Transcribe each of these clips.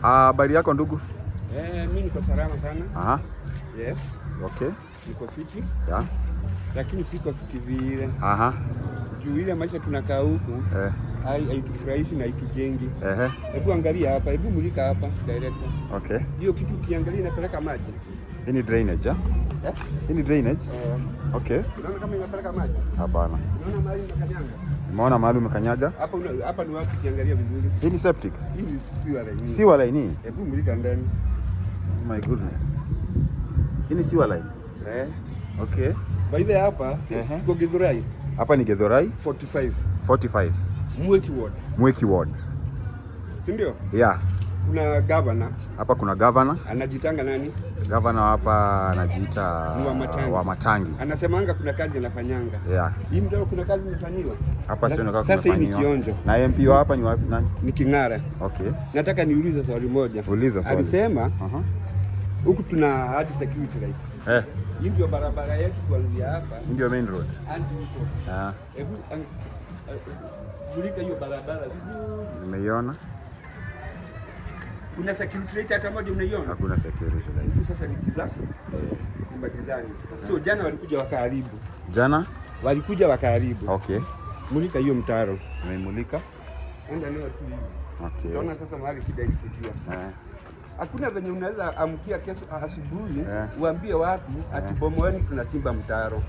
Habari yako ndugu? Mimi niko salama sana. Aha. Yes. Okay. Niko fiti. Yeah. Lakini siko fiti vile. Aha. Juu ile maisha tunakaa huku. Haitufurahishi na haitujengi. Hebu angalia hapa, hebu mulika hapa director. Okay. Hiyo kitu ukiangalia inapeleka maji. Hii ni drainage, Hii ni drainage? Okay. Unaona kama inapeleka maji? Hapana. Unaona mahali umekanyaga? Umeona mahali umekanyaga? Hapa ni wapi ukiangalia vizuri? Hii ni septic? Hii ni sewer line. Sewer line hii? Hebu mulika ndani. Oh my goodness. Hii ni sewer line? Okay. Baada hapa, tuko Githurai. Hapa ni Githurai? 45. Mweki ward. Ndio? Yeah. Kuna governor. Hapa kuna governor. Anajitanga nani? Governor hapa anajiita wa Matangi. Anasemanga kuna kazi anafanyanga. Yeah. Hii ndio kuna kazi inafanywa. Hapa sio kazi. Sasa hii ni Kionjo. Na MP wa hapa ni wapi nani? Ni King'ara. Okay. Nataka niulize swali moja. Uliza swali. Alisema huku tuna hadi security light. Hii ndio barabara yetu kuanzia hapa. Ndio main road. Hadi huko. Hebu mulika hiyo barabara vizuri. Nimeiona. Kuna security light hata moja unaiona? Hakuna security light. Sasa ni giza. Ni gizani. So jana walikuja wakaharibu. Jana? Walikuja wakaharibu. Okay. Mulika hiyo mtaro. Nimeimulika. Enda leo tu hivi. Okay. Tunaona sasa mahali shida ilikuja. Hakuna venye unaweza amkia kesho asubuhi uambie watu atibomoeni tunachimba mtaro.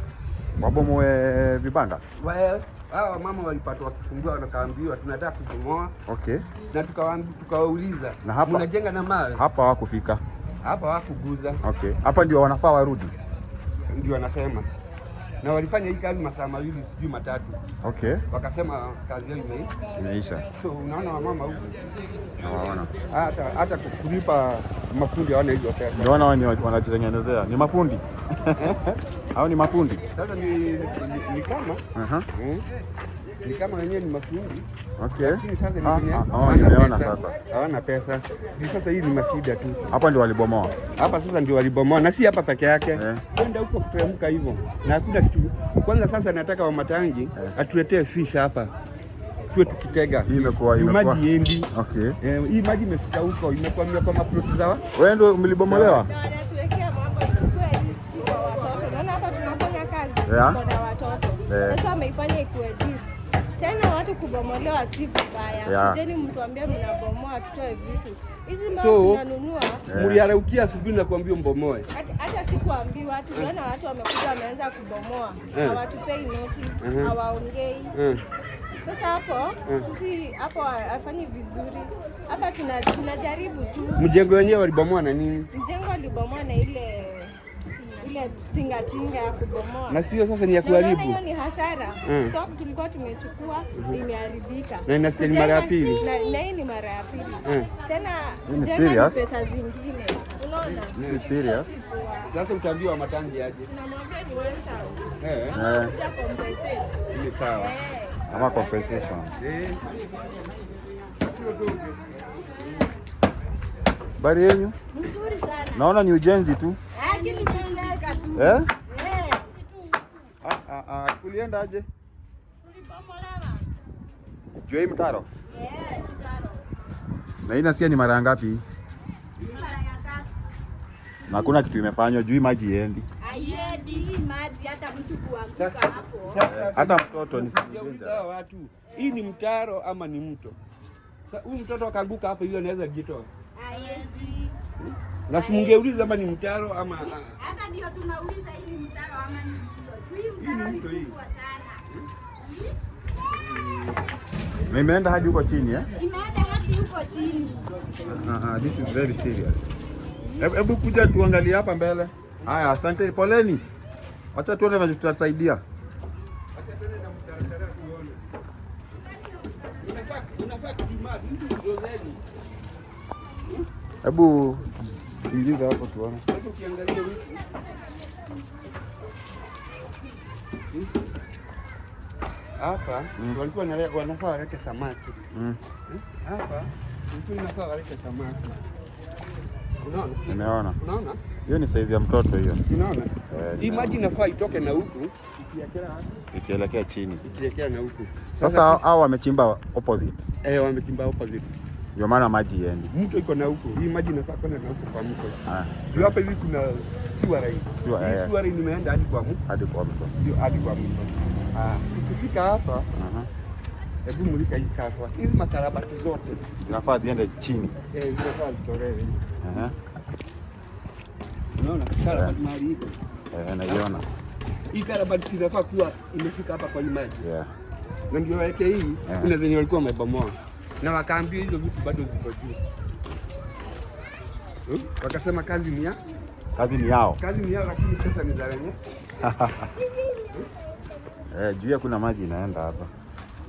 Wabomoe vibanda? Hawa mama walipata wakifungua wakaambiwa tunataka kubomoa. Okay. Na tukawauliza mnajenga na mawe? Hapa hawakufika. Hapa hawakuguza. Okay. Hapa ndio wanafaa warudi. Ndio wanasema. Na walifanya hii kazi masaa mawili sijui matatu. Okay. Wakasema kazi yao imeisha. So unaona wamama huko. Nawaona. Hata kulipa mafundi hawana hizo pesa. Ndio wanajitengenezea. Ni mafundi. Hao ni mafundi. Sasa ni kama ni kama wenyewe ni mafundi. Okay. Lakini sasa nimeona sasa. Hawana pesa. Sasa hii ni mashida tu. Hapa ndio walibomoa. Hapa sasa ndio walibomoa na si hapa peke yake. Kwenda huko kuteremka hivyo. Na hakuna kitu. Kwanza sasa nataka wa Matangi atuletee fish hapa. Tuwe tukitega. Hii imekuwa maji yendi. Okay. Hii maji imefika huko, imekuwa kwa maploti zawa. Wewe ndio mlibomolewa? Tuwekea mambo ikuwe riski kwa watoto. Naona hapa tunafanya kazi kwa watoto. Sasa wameifanya ikuwe deep. Tena watu kubomolewa si vibaya. Kujeni mtuambie mnabomoa tutoe vitu. Hizi mambo tunanunua. Mliaraukia asubuhi na kuambia mbomoe. Hata sikuambiwa watu, tunaona watu wamekuja wameanza kubomoa. Hawatupei notice, hawaongei. Sasa hapo sisi hapo hafanyi vizuri. Hapa tunajaribu tu. Mjengo wenyewe walibomoa na nini? Mjengo walibomoa na ile tinga ya kubomoa. Na sio sasa ni ya kuharibu. Hiyo ni hasara. Stock tulikuwa tumechukua imeharibika. Na inasikia ni mara ya pili. Na hii ni mara ya pili. Tena jenga pesa zingine. Unaona? Ni serious. Sasa utaambiwa Matangi aje. Tunamwambia ni 1000. Kuja compensate. Ni sawa. Kama compensation. Bari yenu? Nzuri sana. Naona ni ujenzi tu. Kulienda aje? Tulibomolewa. Juu hii mtaro? Mtaro. Na hii nasikia ni mara ngapi? Mara ya 3. Na hakuna kitu imefanywa juu maji iendi. Haiendi hii maji hata mtu kuanguka hapo. Hata mtoto ni watu. Hii ni mtaro ama ni mto? Sasa huyu mtoto akaanguka hapo hiyo anaweza kujitoa. Haiwezi. Na simungeuliza kama ni mtaro ama hata ndio tunauliza hii ni mtaro ama ni mto. Hii mtaro ni kubwa sana. Na imeenda hadi huko chini Imeenda hadi huko chini. This is very serious. Hebu kuja tuangalie hapa mbele. Haya, asante, poleni. Acha tuone vile tutasaidia. Acha tuone na mtaratara tuone. Unafaa kujimadi mtu ndio. Hebu ingiza hapo tuone. Sasa ukiangalia wiki hapa walikuwa wanafaa walete samaki. Hapa mtu inafaa walete samaki. Unaona? Nimeona. Unaona? Hiyo ni size ya mtoto hiyo. Unaona? Hii maji inafaa itoke na huku ikielekea chini. Ikielekea na huku. Sasa hao wamechimba opposite. Wamechimba opposite. Ndio maana maji iendi. Mto iko na huku. Hii maji inafaa kwenda na huku kwa mto. Ndio hapa hivi kuna sewer line. Hii sewer line imeenda hadi kwa mto. Hadi kwa mto. Ndio hadi kwa mto. Ukifika hapa, hebu mulika hii kafa. Hizi makarabati zote zinafaa ziende chini. Zinafaa zitolewe. Unaona karabati mahali iko? Naiona. Hii karabati inafaa kuwa imefika hapa kwa hii maji. Na ndio weke hii, kuna zenye walikuwa wamebomoa. Na wakaambia hizo vitu bado ziko juu. Wakasema kazi ni yao. Kazi ni yao, lakini pesa ni za wenyewe. Juu kuna maji inaenda hapa.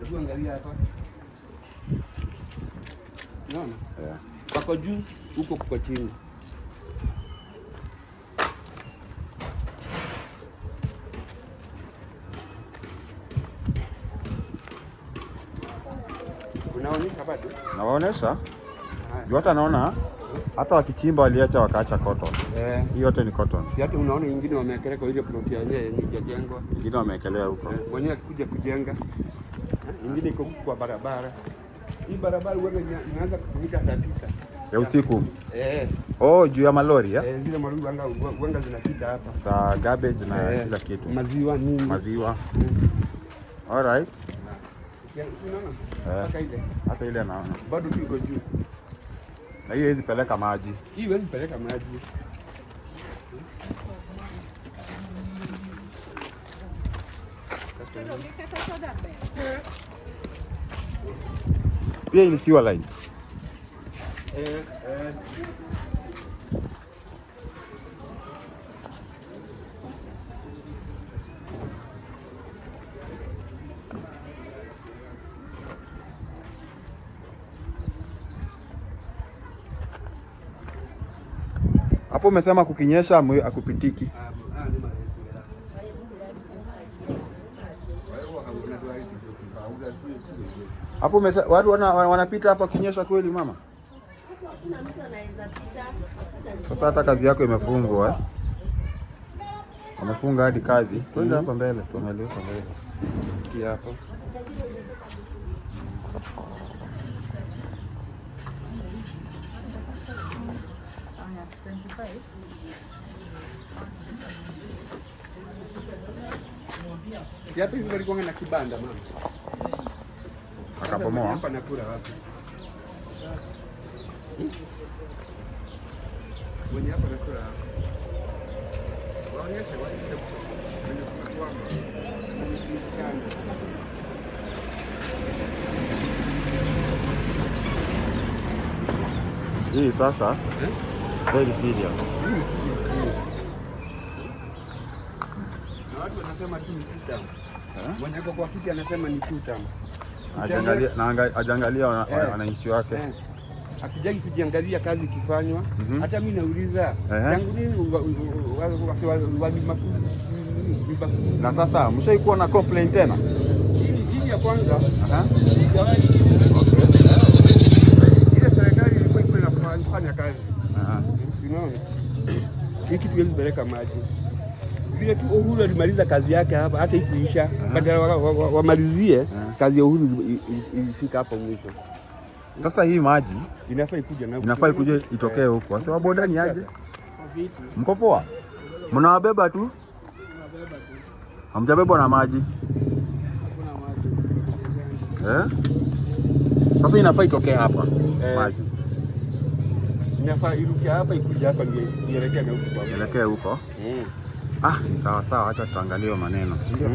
Hebu angalia hapa. Unaona? Pako juu, huko kuko chini. Unaonyesha bado? Nawaonesha. Juu hata naona hata wakichimba waliacha wakaacha cotton. Hii yote ni cotton. Hata unaona nyingine wamewekelea kwa ile plot ya yeye ni jengwa. Nyingine wamewekelea huko. Mwenyewe akikuja kujenga. Nyingine iko kwa barabara. Hii barabara wewe inaanza kutumika saa 9 ya usiku. Juu ya malori zile malori wanga zinapita hapa. Za garbage na kila kitu. Maziwa nini? Maziwa. All right. Unaona? Hata ile naona. Bado iko juu. Na hiyo hizi peleka maji. Hii hizi peleka maji. Pia hii ni sewer line. Hapo umesema kukinyesha akupitiki. Hapo watu wanapita hapa kinyesha kweli mama? Sasa hata kazi yako imefungwa Wamefunga hadi kazi. Twende hapa mbele, tuangalie hapa mbele. Hapa. Si hapa hivi walikuwa na kibanda mama. Akapomoa. Hapa nakula wapi? Mwenye hapa nakula wapi? Waonyeshe hii sasa very serious. Na watu wanasema tu ni tutam. Mwenye kwa kiti anasema ni tutam. Ajangalia wananchi wake. Akijagi kujiangalia kazi ikifanywa. Hata mimi nauliza tangu nini na sasa mshaikuwa na complaint tena? Hii ya kwanza. Ile serikali ilikuwa inafanya kazi. Unaona? Hiki kitu kilipeleka maji. Vile tu Uhuru alimaliza kazi yake hapa hata ikuisha. Badala wamalizie kazi ya Uhuru ilifika hapo mwisho. Sasa hii maji inafaa ikuje itokee huko. Sasa boda ni aje? Mko poa? Mnawabeba tu? Hamjabebwa na maji? Sasa inafaa itokee hapa maji. Inafaa iruke hapa ikuje hapa ndio ielekee na huko. Ielekee huko? Ni sawa sawa, acha tuangalie maneno. Ndio.